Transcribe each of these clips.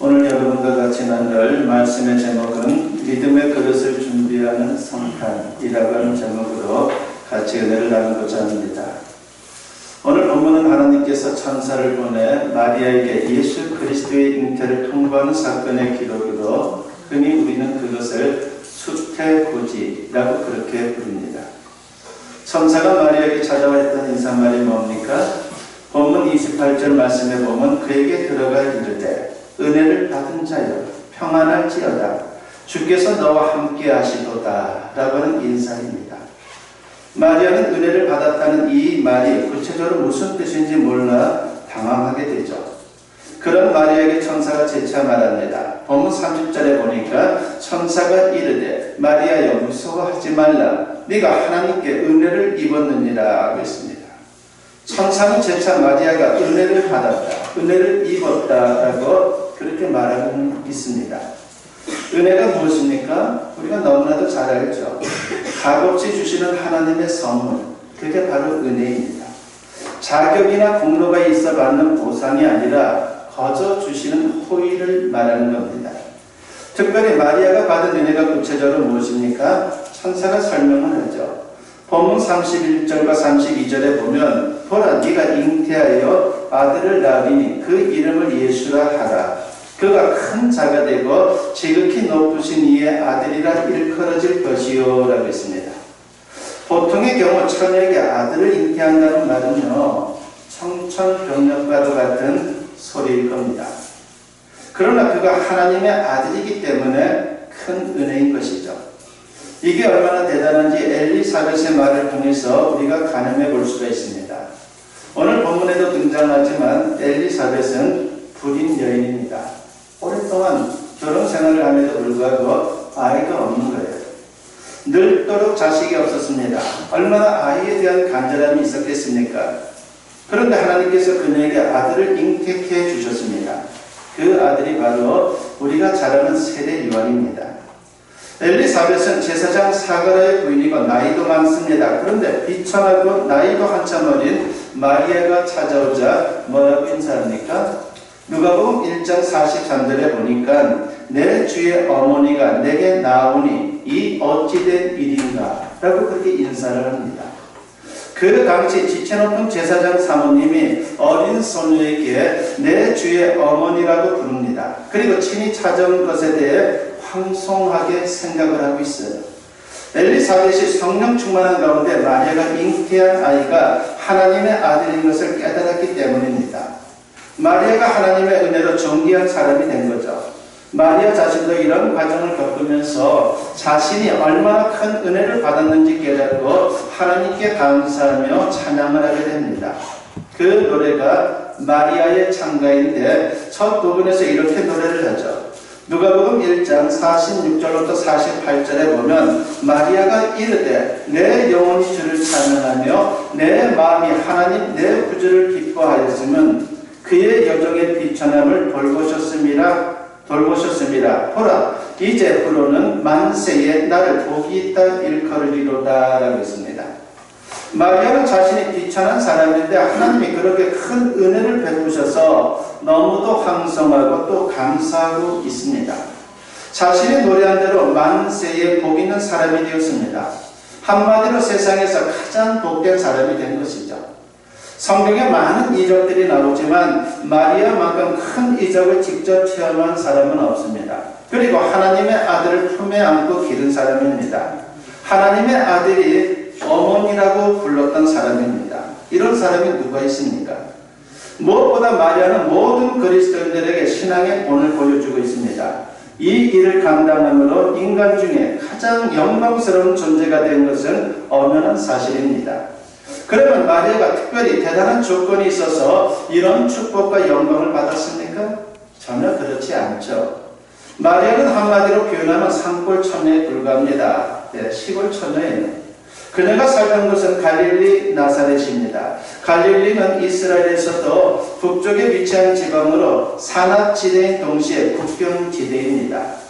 오늘 여러분과 같이 나눌 말씀의 제목은 믿음의 그릇을 준비하는 성탄이라고 하는 제목으로 같이 은혜를 나누고자 합니다. 오늘 본문은 하나님께서 천사를 보내 마리아에게 예수 그리스도의 잉태를 통보하는 사건의 기록으로 흔히 우리는 그것을 수태고지라고 그렇게 부릅니다. 천사가 마리아에게 찾아와 했던 인사말이 뭡니까? 본문 28절 말씀에 보면 그에게 들어가 이르되 은혜를 받은 자여 평안할지어다 주께서 너와 함께 하시도다 라고 하는 인사입니다. 마리아는 은혜를 받았다는 이 말이 구체적으로 무슨 뜻인지 몰라 당황하게 되죠. 그런 마리아에게 천사가 재차 말합니다. 본문 30절에 보니까 천사가 이르되 마리아여 무서워하지 말라 네가 하나님께 은혜를 입었느니라 하고 있습니다. 천사는 재차 마리아가 은혜를 받았다, 은혜를 입었다라고 그렇게 말하고 있습니다. 은혜가 무엇입니까? 우리가 너무나도 잘 알죠. 값없이 주시는 하나님의 선물, 그게 바로 은혜입니다. 자격이나 공로가 있어 받는 보상이 아니라 거저 주시는 호의를 말하는 겁니다. 특별히 마리아가 받은 은혜가 구체적으로 무엇입니까? 천사가 설명을 하죠. 본문 31절과 32절에 보면 보라 네가 잉태하여 아들을 낳으니 그 이름을 예수라 하라. 그가 큰 자가 되고 지극히 높으신 이의 아들이라 일컬어질 것이요 라고 했습니다. 보통의 경우 처녀에게 아들을 잉태한다는 말은요 청천벽력과도 같은 소리일 겁니다. 그러나 그가 하나님의 아들이기 때문에 큰 은혜인 것이죠. 이게 얼마나 대단한지 엘리사벳의 말을 통해서 우리가 가늠해 볼 수가 있습니다. 오늘 본문에도 등장하지만 엘리사벳은 불임 여인입니다. 오랫동안 결혼 생활을 함에도 불구하고 아이가 없는 거예요. 늙도록 자식이 없었습니다. 얼마나 아이에 대한 간절함이 있었겠습니까? 그런데 하나님께서 그녀에게 아들을 잉태케 주셨습니다. 그 아들이 바로 우리가 잘 아는 세례 요한입니다. 엘리사벳은 제사장 사가랴의 부인이고 나이도 많습니다. 그런데 비천하고 나이도 한참 어린 마리아가 찾아오자 뭐라고 인사합니까? 누가복음 1장 43절에 보니까 내 주의 어머니가 내게 나오니 이 어찌된 일인가 라고 그렇게 인사를 합니다. 그 당시 지체 높은 제사장 사모님이 어린 소녀에게 내 주의 어머니라고 부릅니다. 그리고 친히 찾아온 것에 대해 황송하게 생각을 하고 있어요. 엘리사벳이 성령 충만한 가운데 마리아가 잉태한 아이가 하나님의 아들인 것을 깨달았기 때문입니다. 마리아가 하나님의 은혜로 존귀한 사람이 된 거죠. 마리아 자신도 이런 과정을 겪으면서 자신이 얼마나 큰 은혜를 받았는지 깨닫고 하나님께 감사하며 찬양을 하게 됩니다. 그 노래가 마리아의 창가인데 첫 부분에서 이렇게 노래를 하죠. 누가복음 1장 46절부터 48절에 보면 마리아가 이르되 내 영혼이 주를 찬양하며 내 마음이 하나님 내 구주를 기뻐하였으면 그의 여종의 비천함을 돌보셨습니다. 보라 이제 후로는 만세에 나를 복이 있다 일컬으리로다 라고 했습니다. 마리아는 자신이 비천한 사람인데 하나님이 그렇게 큰 은혜를 베푸셔서 너무도 황송하고 또 감사하고 있습니다. 자신이 노래한 대로 만세에 복 있는 사람이 되었습니다. 한마디로 세상에서 가장 복된 사람이 된 것이죠. 성경에 많은 이적들이 나오지만 마리아만큼 큰 이적을 직접 체험한 사람은 없습니다. 그리고 하나님의 아들을 품에 안고 기른 사람입니다. 하나님의 아들이 어머니라고 불렀던 사람입니다. 이런 사람이 누가 있습니까? 무엇보다 마리아는 모든 그리스도인들에게 신앙의 본을 보여주고 있습니다. 이 일을 감당함으로 인간 중에 가장 영광스러운 존재가 된 것은 엄연한 사실입니다. 그러면 마리아가 특별히 대단한 조건이 있어서 이런 축복과 영광을 받았습니까? 전혀 그렇지 않죠. 마리아는 한마디로 표현하면 산골 처녀에 불과합니다. 시골 처녀예요. 그녀가 살던 곳은 갈릴리 나사렛입니다. 갈릴리는 이스라엘에서도 북쪽에 위치한 지방으로 산악지대인 동시에 국경지대입니다.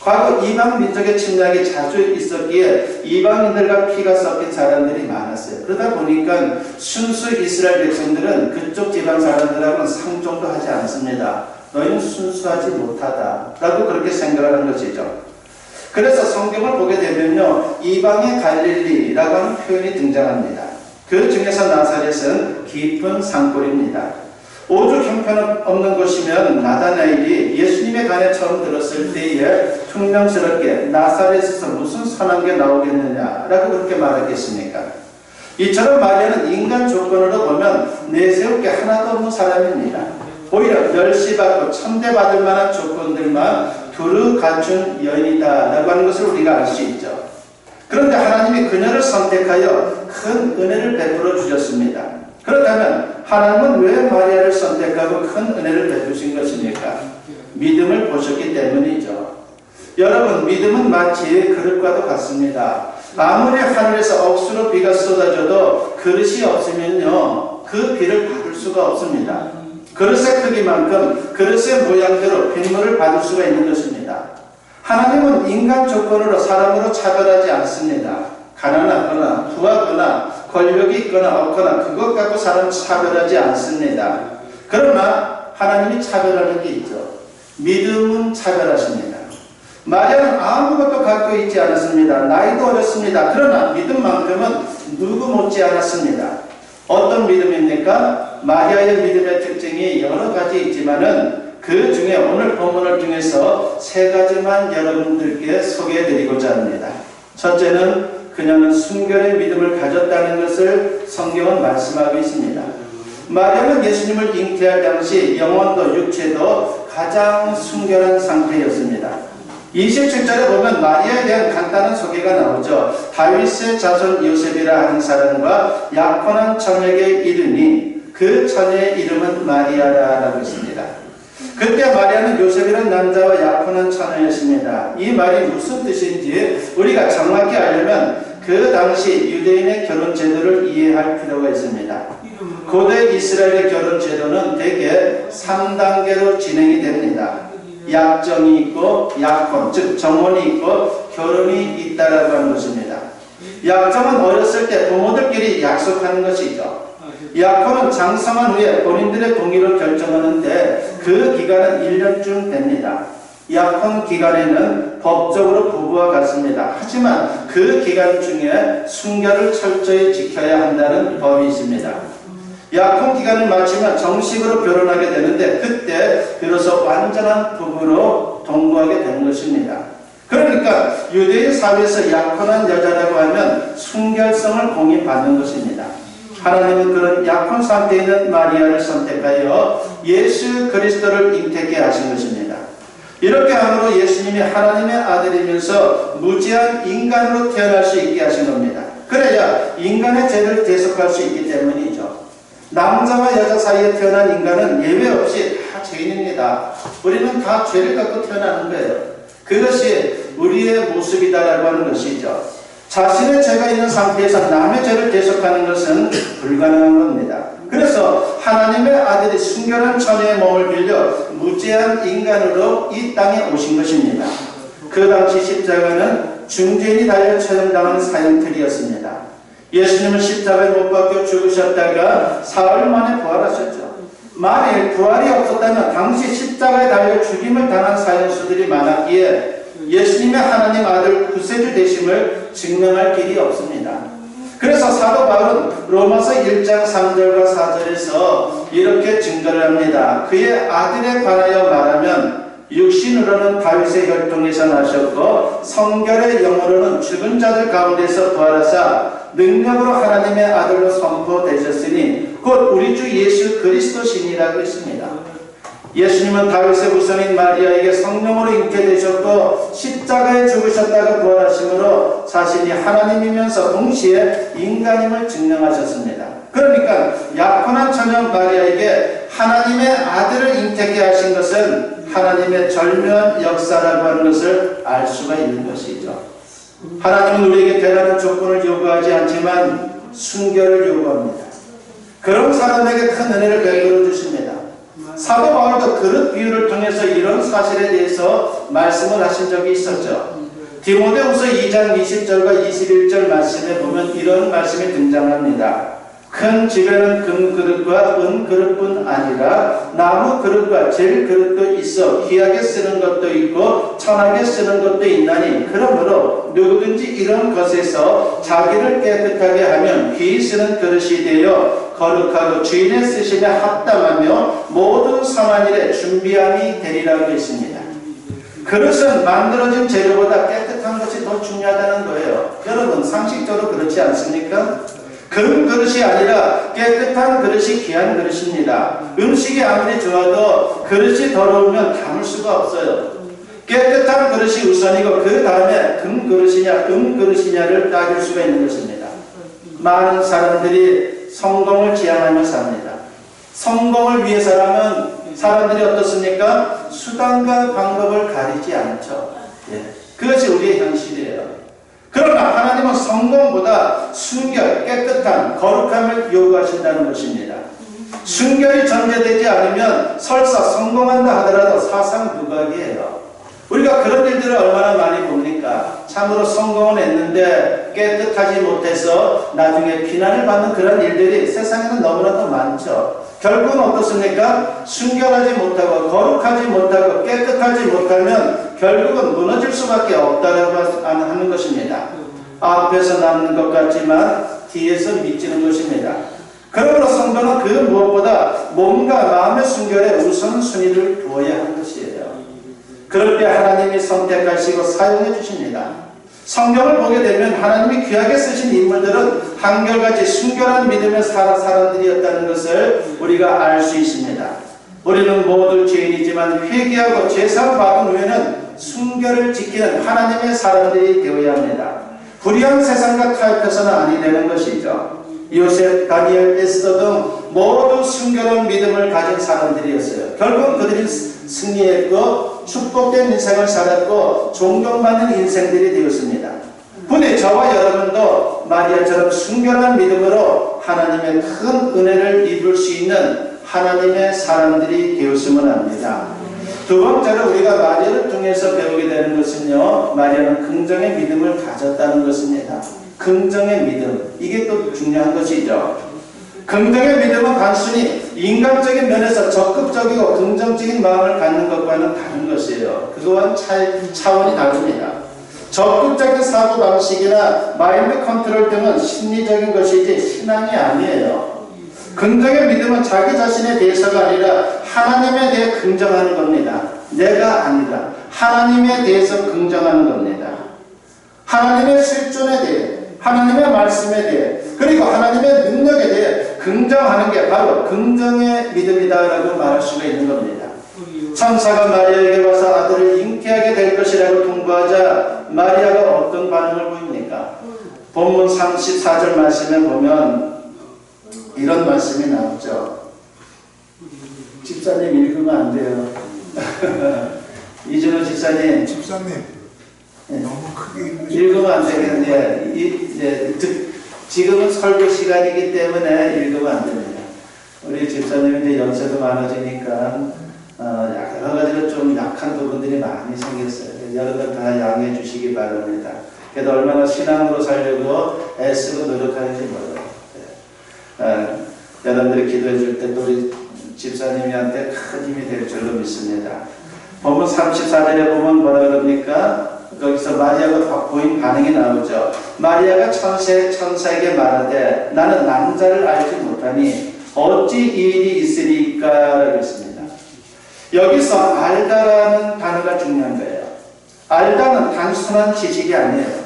과거 이방 민족의 침략이 자주 있었기에 이방인들과 피가 섞인 사람들이 많았어요. 그러다 보니까 순수 이스라엘 백성들은 그쪽 지방 사람들하고는 상종도 하지 않습니다. 너희는 순수하지 못하다 라고 그렇게 생각하는 것이죠. 그래서 성경을 보게 되면요, 이방의 갈릴리라고 하는 표현이 등장합니다. 그 중에서 나사렛은 깊은 산골입니다. 오죽 형편없는 곳이면 나다나엘이 예수님의 간에 처음 들었을 때에 퉁명스럽게 나사렛에서 무슨 선한 게 나오겠느냐라고 그렇게 말하겠습니까? 이처럼 마리아는 인간 조건으로 보면 내세울 게 하나도 없는 사람입니다. 오히려 멸시받고 천대받을 만한 조건들만 두루 갖춘 여인이다라고 하는 것을 우리가 알 수 있죠. 그런데 하나님이 그녀를 선택하여 큰 은혜를 베풀어 주셨습니다. 그렇다면 하나님은 왜 마리아를 선택하고 큰 은혜를 베푸신 것입니까? 믿음을 보셨기 때문이죠. 여러분, 믿음은 마치 그릇과도 같습니다. 아무리 하늘에서 억수로 비가 쏟아져도 그릇이 없으면요, 그 비를 받을 수가 없습니다. 그릇의 크기만큼 그릇의 모양대로 빗물을 받을 수가 있는 것입니다. 하나님은 인간 조건으로 사람으로 차별하지 않습니다. 가난하거나 부하거나 권력이 있거나 없거나 그것 갖고 사람 차별하지 않습니다. 그러나 하나님이 차별하는 게 있죠. 믿음은 차별하십니다. 마리아는 아무것도 갖고 있지 않았습니다. 나이도 어렸습니다. 그러나 믿음만큼은 누구 못지 않았습니다. 어떤 믿음입니까? 마리아의 믿음의 특징이 여러 가지 있지만은 그 중에 오늘 본문을 통해서 세 가지만 여러분들께 소개해드리고자 합니다. 첫째는 그녀는 순결의 믿음을 가졌다는 것을 성경은 말씀하고 있습니다. 마리아는 예수님을 잉태할 당시 영혼도 육체도 가장 순결한 상태였습니다. 27절에 보면 마리아에 대한 간단한 소개가 나오죠. 다윗의 자손 요셉이라 하는 사람과 약혼한 처녀에게 이르니 그 처녀의 이름은 마리아라고 했습니다. 그때 마리아는 요셉이라는 남자와 약혼한 처녀였습니다. 이 말이 무슨 뜻인지 우리가 정확히 알려면 그 당시 유대인의 결혼 제도를 이해할 필요가 있습니다. 고대 이스라엘의 결혼 제도는 대개 3단계로 진행이 됩니다. 약정이 있고 약혼, 즉 정혼이 있고 결혼이 있다라고 하는 것입니다. 약정은 어렸을 때 부모들끼리 약속하는 것이죠. 약혼은 장성한 후에 본인들의 동의로 결정하는데 그 기간은 1년쯤 됩니다. 약혼 기간에는 법적으로 부부와 같습니다. 하지만 그 기간 중에 순결을 철저히 지켜야 한다는 법이 있습니다. 약혼 기간을 마치면 정식으로 결혼하게 되는데 그때 비로소 완전한 부부로 동거하게 되는 것입니다. 그러니까 유대인 사회에서 약혼한 여자라고 하면 순결성을 공인받는 것입니다. 하나님은 그런 약혼 상태에 있는 마리아를 선택하여 예수 그리스도를 잉태케 하신 것입니다. 이렇게 함으로 예수님이 하나님의 아들이면서 무지한 인간으로 태어날 수 있게 하신 겁니다. 그래야 인간의 죄를 대속할 수 있기 때문이죠. 남자와 여자 사이에 태어난 인간은 예외 없이 다 죄인입니다. 우리는 다 죄를 갖고 태어나는 거예요. 그것이 우리의 모습이다라고 하는 것이죠. 자신의 죄가 있는 상태에서 남의 죄를 대속하는 것은 불가능한 겁니다. 그래서 하나님의 아들이 순결한 처녀의 몸을 빌려 무죄한 인간으로 이 땅에 오신 것입니다. 그 당시 십자가는 중죄인이 달려 처형당한 사형틀이었습니다. 예수님은 십자가에 못 박혀 죽으셨다가 사흘 만에 부활하셨죠. 만일 부활이 없었다면 당시 십자가에 달려 죽임을 당한 사형수들이 많았기에 예수님의 하나님 아들 구세주 되심을 증명할 길이 없습니다. 그래서 사도 바울은 로마서 1장 3절과 4절에서 이렇게 증거를 합니다. 그의 아들에 관하여 말하면 육신으로는 다윗의 혈통에서 나셨고 성결의 영으로는 죽은 자들 가운데서 부활하사 능력으로 하나님의 아들로 선포되셨으니 곧 우리 주 예수 그리스도시니라고 했습니다. 예수님은 다윗의 후손인 마리아에게 성령으로 잉태되셨고 십자가에 죽으셨다가 부활하심으로 자신이 하나님이면서 동시에 인간임을 증명하셨습니다. 그러니까 약혼한 처녀 마리아에게 하나님의 아들을 잉태케 하신 것은 하나님의 절묘한 역사라고 하는 것을 알 수가 있는 것이죠. 하나님은 우리에게 대단한 조건을 요구하지 않지만 순결을 요구합니다. 그런 사람에게 큰 은혜를 베풀어 주십니다. 사도 바울도 그릇 비유를 통해서 이런 사실에 대해서 말씀을 하신 적이 있었죠. 디모데후서 2장 20절과 21절 말씀에 보면 이런 말씀이 등장합니다. 큰 집에는 금 그릇과 은 그릇뿐 아니라 나무 그릇과 젤 그릇도 있어 귀하게 쓰는 것도 있고 천하게 쓰는 것도 있나니 그러므로 누구든지 이런 것에서 자기를 깨끗하게 하면 귀히 쓰는 그릇이 되어 거룩하고 주인의 쓰심에 합당하며 모든 선한 일에 준비함이 되리라고 했습니다. 그릇은 만들어진 재료보다 깨끗한 것이 더 중요하다는 거예요. 여러분 상식적으로 그렇지 않습니까? 금 그릇이 아니라 깨끗한 그릇이 귀한 그릇입니다. 음식이 아무리 좋아도 그릇이 더러우면 담을 수가 없어요. 깨끗한 그릇이 우선이고 그 다음에 금 그릇이냐 은 그릇이냐를 따질 수가 있는 것입니다. 많은 사람들이 성공을 지향하며 삽니다. 성공을 위해서라면 사람들이 어떻습니까? 수단과 방법을 가리지 않죠. 그것이 우리의 현실이에요. 그러나 하나님은 성공보다 순결, 깨끗한 거룩함을 요구하신다는 것입니다. 순결이 전제되지 않으면 설사 성공한다 하더라도 사상누각이에요. 우리가 그런 일들을 얼마나 많이 봅니까? 참으로 성공은 했는데 깨끗하지 못해서 나중에 비난을 받는 그런 일들이 세상에는 너무나도 많죠. 결국은 어떻습니까? 순결하지 못하고 거룩하지 못하고 깨끗하지 못하면 결국은 무너질 수밖에 없다라고 하는 것입니다. 앞에서 남는 것 같지만 뒤에서 미치는 것입니다. 그러므로 성도는 그 무엇보다 몸과 마음의 순결에 우선순위를 두어야 하는 것이에요. 그럴 때 하나님이 선택하시고 사용해 주십니다. 성경을 보게 되면 하나님이 귀하게 쓰신 인물들은 한결같이 순결한 믿음의 사람들이었다는 것을 우리가 알 수 있습니다. 우리는 모두 죄인이지만 회개하고 제사를 받은 후에는 순결을 지키는 하나님의 사람들이 되어야 합니다. 불의한 세상과 타협해서는 아니 되는 것이죠. 요셉, 다니엘, 에스더 등 모두 순결한 믿음을 가진 사람들이었어요. 결국 그들이 승리했고 축복된 인생을 살았고 존경받는 인생들이 되었습니다. 부디 저와 여러분도 마리아처럼 순결한 믿음으로 하나님의 큰 은혜를 입을 수 있는 하나님의 사람들이 되었으면 합니다. 두 번째로 우리가 마리아를 통해서 배우게 되는 것은요, 마리아는 긍정의 믿음을 가졌다는 것입니다. 긍정의 믿음, 이게 또 중요한 것이죠. 긍정의 믿음은 단순히 인간적인 면에서 적극적이고 긍정적인 마음을 갖는 것과는 다른 것이에요. 그거와는 차원이 다릅니다. 적극적인 사고방식이나 마인드 컨트롤 등은 심리적인 것이지 신앙이 아니에요. 긍정의 믿음은 자기 자신에 대해서가 아니라 하나님에 대해 긍정하는 겁니다. 내가 아니라 하나님에 대해서 긍정하는 겁니다. 하나님의 실존에 대해, 하나님의 말씀에 대해, 그리고 하나님의 능력에 대해 긍정하는 게 바로 긍정의 믿음이다라고 말할 수가 있는 겁니다. 천사가 마리아에게 와서 아들을 잉태하게 될 것이라고 통보하자 마리아가 어떤 반응을 보입니까? 본문 34절 말씀에 보면 이런 말씀이 나오죠. 집사님 읽으면 안 돼요. 이준호 집사님. 너무 크게 읽으면 안 되겠는데 지금은 설교 시간이기 때문에 읽으면 안 됩니다. 우리 집사님이 이제 연세도 많아지니까 여러 가지로 좀 약한 부분들이 많이 생겼어요. 여러분 다 양해해 주시기 바랍니다. 그래도 얼마나 신앙으로 살려고 애쓰고 노력하는지 몰라요. 여러분들이 기도해 줄 때 또 우리 집사님한테 큰 힘이 될 줄로 믿습니다. 본문 34절에 보면 뭐라 그럽니까? 거기서 마리아가 보인 반응이 나오죠. 마리아가 천사에게 말하되 나는 남자를 알지 못하니 어찌 이 일이 있으리까? 라고 했습니다. 여기서 알다라는 단어가 중요한 거예요. 알다는 단순한 지식이 아니에요.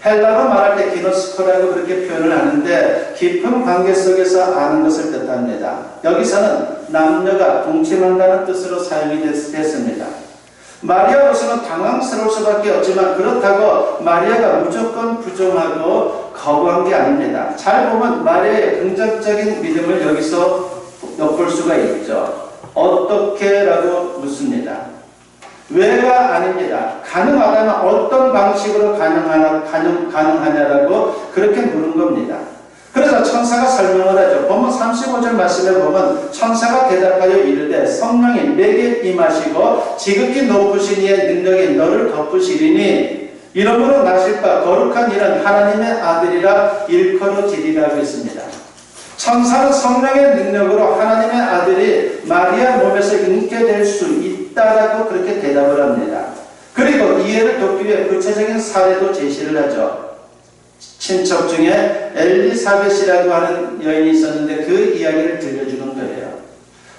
헬라로 말할 때 기노스코라고 그렇게 표현을 하는데 깊은 관계 속에서 아는 것을 뜻합니다. 여기서는 남녀가 동침한다는 뜻으로 사용이 됐습니다. 마리아로서는 당황스러울 수밖에 없지만 그렇다고 마리아가 무조건 부정하고 거부한 게 아닙니다. 잘 보면 마리아의 긍정적인 믿음을 여기서 엿볼 수가 있죠. 어떻게? 라고 묻습니다. 왜가 아닙니다. 가능하다면 어떤 방식으로 가능하냐라고 그렇게 물은 겁니다. 그래서 천사가 설명을 하죠. 본문 35절 말씀에 보면 천사가 대답하여 이르되 성령이 내게 임하시고 지극히 높으신 이의 능력이 너를 덮으시리니 이러므로 나실 바 거룩한 이는 하나님의 아들이라 일컬어지리라고 했습니다. 천사는 성령의 능력으로 하나님의 아들이 마리아 몸에서 잉태될 수 있다라고 그렇게 대답을 합니다. 그리고 이해를 돕기 위해 구체적인 사례도 제시를 하죠. 친척 중에 엘리사벳이라고 하는 여인이 있었는데 그 이야기를 들려주는 거예요.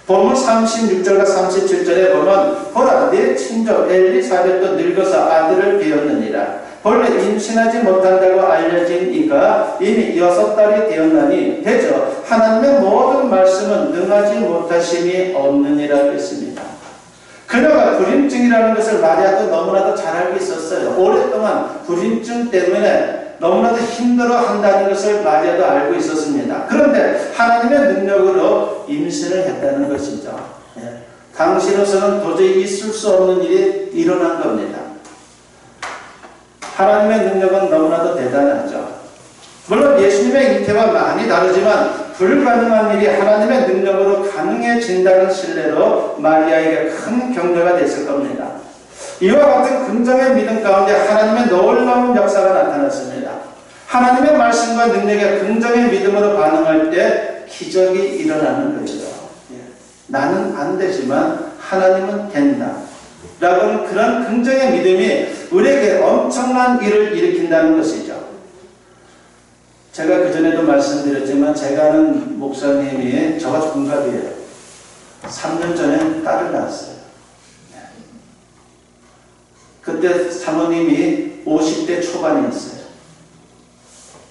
본문 36절과 37절에 보면 보라 내 친족 엘리사벳도 늙어서 아들을 배었느니라. 본래 임신하지 못한다고 알려진 이가 이미 6달이 되었나니 대저 하나님의 모든 말씀은 능하지 못하심이 없느니라 했습니다. 그녀가 불임증이라는 것을 마리아도 너무나도 잘 알고 있었어요. 오랫동안 불임증 때문에 너무나도 힘들어 한다는 것을 마리아도 알고 있었습니다. 그런데 하나님의 능력으로 임신을 했다는 것이죠. 당시로서는 도저히 있을 수 없는 일이 일어난 겁니다. 하나님의 능력은 너무나도 대단하죠. 물론 예수님의 잉태와 많이 다르지만 불가능한 일이 하나님의 능력으로 가능해진다는 신뢰로 마리아에게 큰 격려가 됐을 겁니다. 이와 같은 긍정의 믿음 가운데 하나님의 놀라운 역사가 나타났습니다. 하나님의 말씀과 능력에 긍정의 믿음으로 반응할 때 기적이 일어나는 거죠. 나는 안 되지만 하나님은 된다 라고는 그런 긍정의 믿음이 우리에게 엄청난 일을 일으킨다는 것이죠. 제가 그전에도 말씀드렸지만 제가 아는 목사님이 저와 동갑이에요. 3년 전에 딸을 낳았어요. 그때 사모님이 50대 초반이었어요.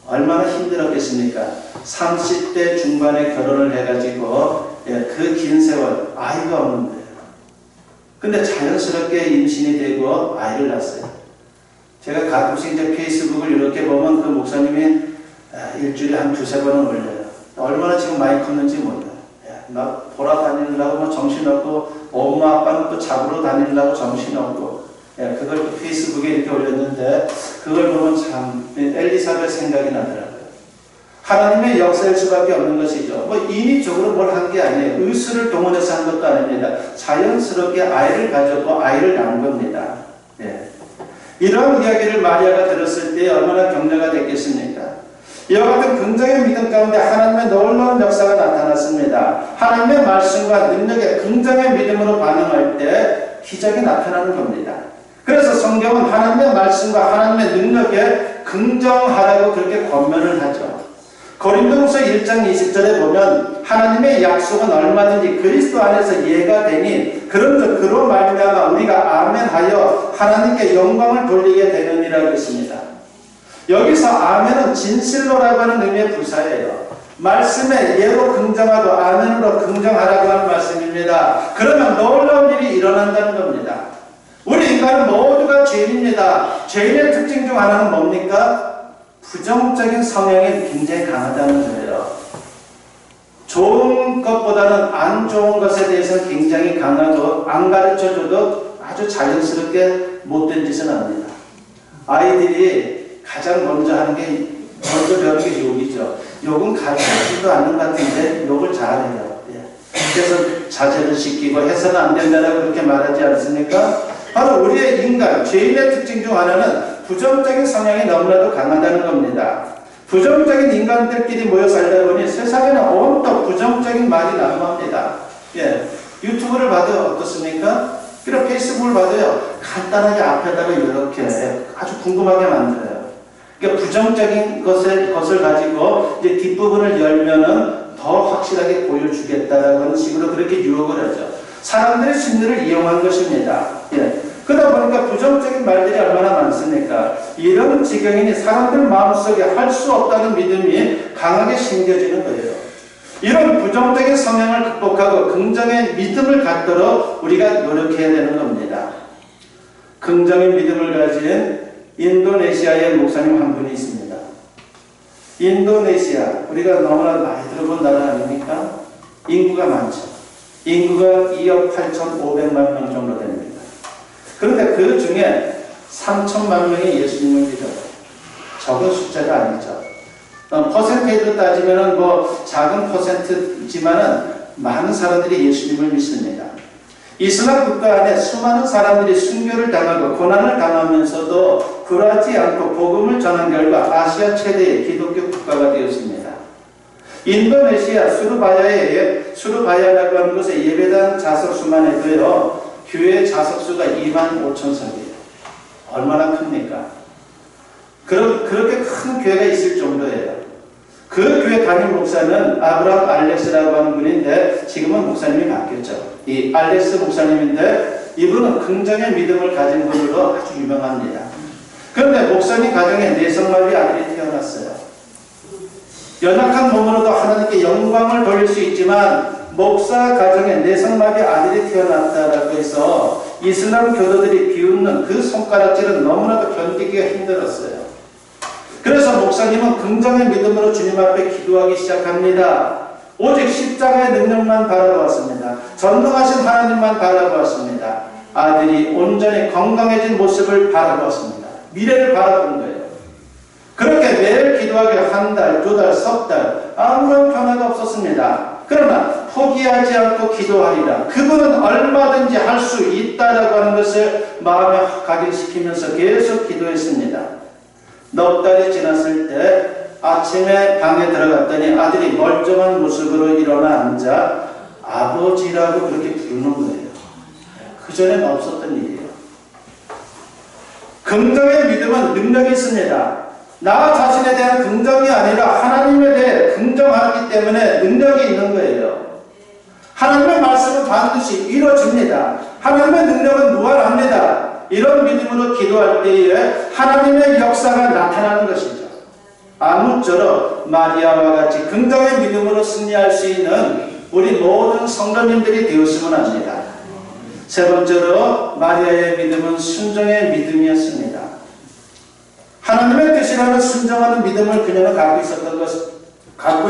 얼마나 힘들었겠습니까? 30대 중반에 결혼을 해가지고 그 긴 세월 아이가 없는 거예요. 근데 자연스럽게 임신이 되고 아이를 낳았어요. 제가 가끔씩 이제 페이스북을 이렇게 보면 그 목사님이 일주일에 한 2-3번은 올려요. 얼마나 지금 많이 컸는지 몰라요. 막 돌아다니려고 뭐 정신없고 엄마 아빠는 또 잡으러 다니려고 정신없고 그걸 또 페이스북에 이렇게 올렸는데 그걸 보면 참 엘리사벳 생각이 나더라고요. 하나님의 역사일 수밖에 없는 것이죠. 뭐 인위적으로 뭘 한 게 아니에요. 의술을 동원해서 한 것도 아닙니다. 자연스럽게 아이를 가졌고 아이를 낳은 겁니다. 이러한 이야기를 마리아가 들었을 때 얼마나 격려가 됐겠습니까? 이와 같은 긍정의 믿음 가운데 하나님의 놀라운 역사가 나타났습니다. 하나님의 말씀과 능력에 긍정의 믿음으로 반응할 때 기적이 나타나는 겁니다. 그래서 성경은 하나님의 말씀과 하나님의 능력에 긍정하라고 그렇게 권면을 하죠. 고린도후서 1장 20절에 보면 하나님의 약속은 얼마든지 그리스도 안에서 예가 되니 그런즉 그로 말미암아 우리가 아멘하여 하나님께 영광을 돌리게 되느니라 했습니다. 여기서 아멘은 진실로라고 하는 의미의 부사예요. 말씀에 예로 긍정하고 아멘으로 긍정하라고 하는 말씀입니다. 그러면 놀라운 일이 일어난다는 겁니다. 우리 인간은 모두가 죄인입니다. 죄인의 특징 중 하나는 뭡니까? 부정적인 성향이 굉장히 강하다는 거예요. 좋은 것보다는 안 좋은 것에 대해서는 굉장히 강하고 안 가르쳐줘도 아주 자연스럽게 못된 짓은 합니다. 아이들이 가장 먼저 하는 게 먼저 배우는 게 욕이죠. 욕은 가르쳐주지도 않는 것 같은데 욕을 잘해요. 그래서 자제를 시키고 해서는 안 된다고 그렇게 말하지 않습니까? 바로 우리의 인간, 죄인의 특징 중 하나는 부정적인 성향이 너무나도 강하다는 겁니다. 부정적인 인간들끼리 모여 살다 보니 세상에는 온통 부정적인 말이 난무합니다. 유튜브를 봐도 어떻습니까? 그리고 페이스북을 봐도요, 간단하게 앞에다가 이렇게 아주 궁금하게 만들어요. 그러니까 부정적인 것을 가지고 이제 뒷부분을 열면은 더 확실하게 보여주겠다라는 하는 식으로 그렇게 유혹을 하죠. 사람들의 심리를 이용한 것입니다. 그러다 보니까 부정적인 말들이 얼마나 많습니까? 이런 지경이니 사람들 마음속에 할 수 없다는 믿음이 강하게 심겨지는 거예요. 이런 부정적인 성향을 극복하고 긍정의 믿음을 갖도록 우리가 노력해야 되는 겁니다. 긍정의 믿음을 가진 인도네시아의 목사님 한 분이 있습니다. 인도네시아, 우리가 너무나 많이 들어본 나라 아닙니까? 인구가 많죠. 인구가 2억 8,500만 명 정도 됩니다. 그런데 그 중에 3천만 명이 예수님을 믿어요. 적은 숫자가 아니죠. 퍼센테이지로 따지면 뭐 작은 퍼센트지만은 많은 사람들이 예수님을 믿습니다. 이슬람 국가 안에 수많은 사람들이 순교를 당하고 고난을 당하면서도 굴하지 않고 복음을 전한 결과 아시아 최대의 기독교 국가가 되었습니다. 인도네시아 수르바야라고 하는 곳에 예배당 좌석수만 해도요, 교회 좌석수가 25,000석이에요. 얼마나 큽니까? 그렇게 큰 교회가 있을 정도예요. 그 교회 담임 목사는 아브라함 알렉스라고 하는 분인데, 지금은 목사님이 바뀌었죠. 이 알렉스 목사님인데, 이분은 긍정의 믿음을 가진 분으로 아주 유명합니다. 그런데 목사님 가정에 내성마비 아들이 태어났어요. 연약한 몸으로도 하나님께 영광을 돌릴 수 있지만 목사 가정에 내성마비 아들이 태어났다라고 해서 이슬람 교도들이 비웃는 그 손가락질은 너무나도 견디기가 힘들었어요. 그래서 목사님은 긍정의 믿음으로 주님 앞에 기도하기 시작합니다. 오직 십자가의 능력만 바라보았습니다. 전능하신 하나님만 바라보았습니다. 아들이 온전히 건강해진 모습을 바라보았습니다. 미래를 바라본 거예요. 그렇게 매일 기도하기를 한 달, 두 달, 석 달 아무런 변화가 없었습니다. 그러나 포기하지 않고 기도하리라. 그분은 얼마든지 할 수 있다라고 하는 것을 마음에 각인시키면서 계속 기도했습니다. 넉 달이 지났을 때 아침에 방에 들어갔더니 아들이 멀쩡한 모습으로 일어나 앉아 아버지라고 그렇게 부르는 거예요. 그전엔 없었던 일이에요. 긍정의 믿음은 능력이 있습니다. 나 자신에 대한 긍정이 아니라 하나님에 대해 긍정하기 때문에 능력이 있는 거예요. 하나님의 말씀은 반드시 이루어집니다. 하나님의 능력은 무한합니다. 이런 믿음으로 기도할 때에 하나님의 역사가 나타나는 것이죠. 아무쪼록 마리아와 같이 긍정의 믿음으로 승리할 수 있는 우리 모든 성도님들이 되었으면 합니다. 세 번째로 마리아의 믿음은 순종의 믿음이었습니다. 하나님의 뜻이라는 순종하는 믿음을 그녀는 갖고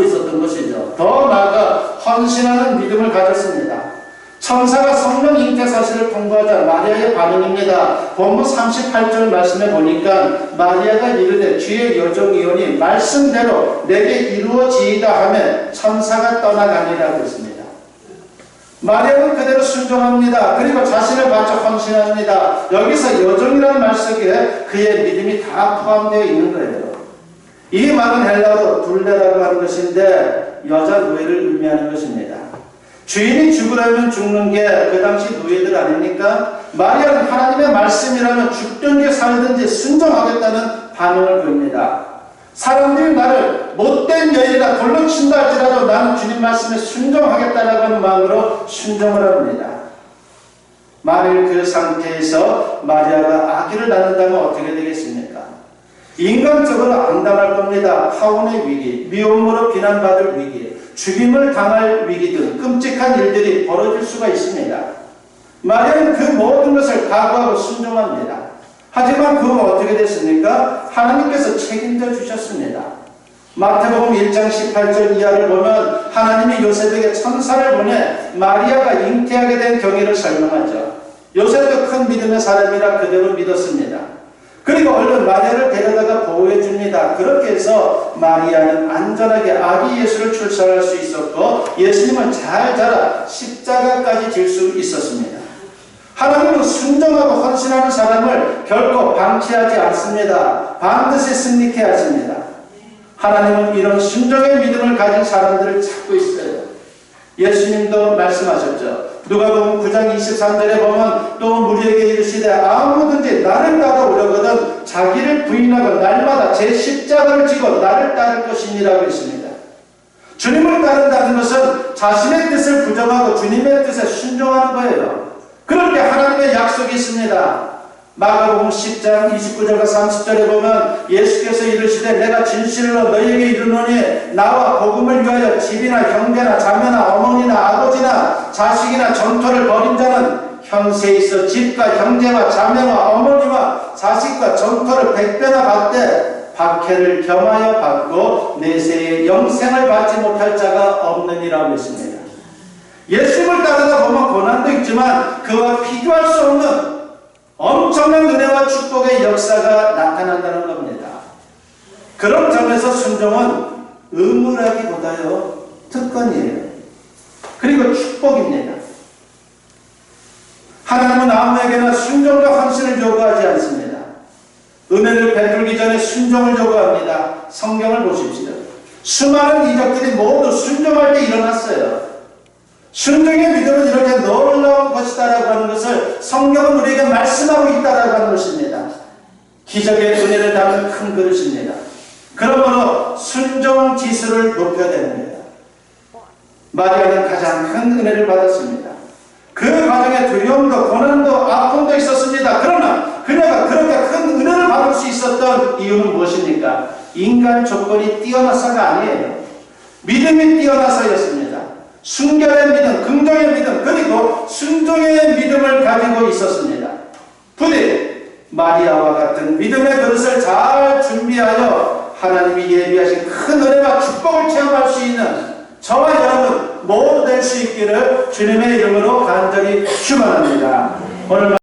있었던 것이죠. 더 나아가 헌신하는 믿음을 가졌습니다. 천사가 성령 잉태 사실을 통보하자 마리아의 반응입니다. 본문 38절 말씀에 보니까 마리아가 이르되 주의 여종이오니 말씀대로 내게 이루어지이다 하며 천사가 떠나가니라고 했습니다. 마리아는 그대로 순종합니다. 그리고 자신을 바쳐 헌신합니다. 여기서 여종이라는 말 속에 그의 믿음이 다 포함되어 있는 거예요. 이 말은 헬라어로 둘레라고 하는 것인데 여자 노예를 의미하는 것입니다. 주인이 죽으려면 죽는 게 그 당시 노예들 아닙니까? 마리아는 하나님의 말씀이라면 죽든지 살든지 순종하겠다는 반응을 보입니다. 사람들이 나를 못된 여인이라 돌로 친다 할지라도 나는 주님 말씀에 순종하겠다라고 하는 마음으로 순종을 합니다. 만일 그 상태에서 마리아가 아기를 낳는다면 어떻게 되겠습니까? 인간적으로 앙당할 겁니다. 파혼의 위기, 미움으로 비난받을 위기, 죽임을 당할 위기 등 끔찍한 일들이 벌어질 수가 있습니다. 마리아는 그 모든 것을 각오하고 순종합니다. 하지만 그건 어떻게 됐습니까? 하나님께서 책임져 주셨습니다. 마태복음 1장 18절 이하를 보면 하나님이 요셉에게 천사를 보내 마리아가 잉태하게 된 경위를 설명하죠. 요셉도 큰 믿음의 사람이라 그대로 믿었습니다. 그리고 얼른 마리아를 데려다가 보호해 줍니다. 그렇게 해서 마리아는 안전하게 아기 예수를 출산할 수 있었고 예수님은 잘 자라 십자가까지 질 수 있었습니다. 하나님은 순종하고 헌신하는 사람을 결코 방치하지 않습니다. 반드시 승리케 하십니다. 하나님은 이런 순종의 믿음을 가진 사람들을 찾고 있어요. 예수님도 말씀하셨죠. 누가복음 9장 23절에 보면 또 무리에게 이르시되 아무든지 나를 따라오려거든 자기를 부인하고 날마다 제 십자가를 지고 나를 따를 것이니라고 했습니다. 주님을 따른다는 것은 자신의 뜻을 부정하고 주님의 뜻에 순종하는 거예요. 그럴 때 하나님의 약속이 있습니다. 마가복음 10장 29절과 30절에 보면 예수께서 이르시되 내가 진실로 너희에게 이르노니 나와 복음을 위하여 집이나 형제나 자매나 어머니나 아버지나 자식이나 전토를 벌인 자는 현세에 있어 집과 형제와 자매와 어머니와 자식과 전토를 100배나 받되 박해를 겸하여 받고 내세에 영생을 받지 못할 자가 없느니라고 했습니다. 예수님을 따르다 보면 고난도 있지만 그와 비교할 수 없는 엄청난 은혜와 축복의 역사가 나타난다는 겁니다. 그런 점에서 순종은 의무라기보다요 특권이에요. 그리고 축복입니다. 하나님은 아무에게나 순종과 헌신을 요구하지 않습니다. 은혜를 베풀기 전에 순종을 요구합니다. 성경을 보십시오. 수많은 이적들이 모두 순종할 때 일어났어요. 순종의 믿음은 이렇게 놀라운 것이다라고 하는 것을 성경은 우리에게 말씀하고 있다라고 하는 것입니다. 기적의 은혜를 담은 큰 그릇입니다. 그러므로 순종 지수를 높여야 됩니다. 마리아는 가장 큰 은혜를 받았습니다. 그 과정에 두려움도 고난도 아픔도 있었습니다. 그러나 그녀가 그렇게 큰 은혜를 받을 수 있었던 이유는 무엇입니까? 인간 조건이 뛰어나서가 아니에요. 믿음이 뛰어나서였습니다. 순결의 믿음, 긍정의 믿음, 그리고 순종의 믿음을 가지고 있었습니다. 부디 마리아와 같은 믿음의 그릇을 잘 준비하여 하나님이 예비하신 큰 은혜와 축복을 체험할 수 있는 저와 여러분 모두 될 수 있기를 주님의 이름으로 간절히 축원합니다. 오늘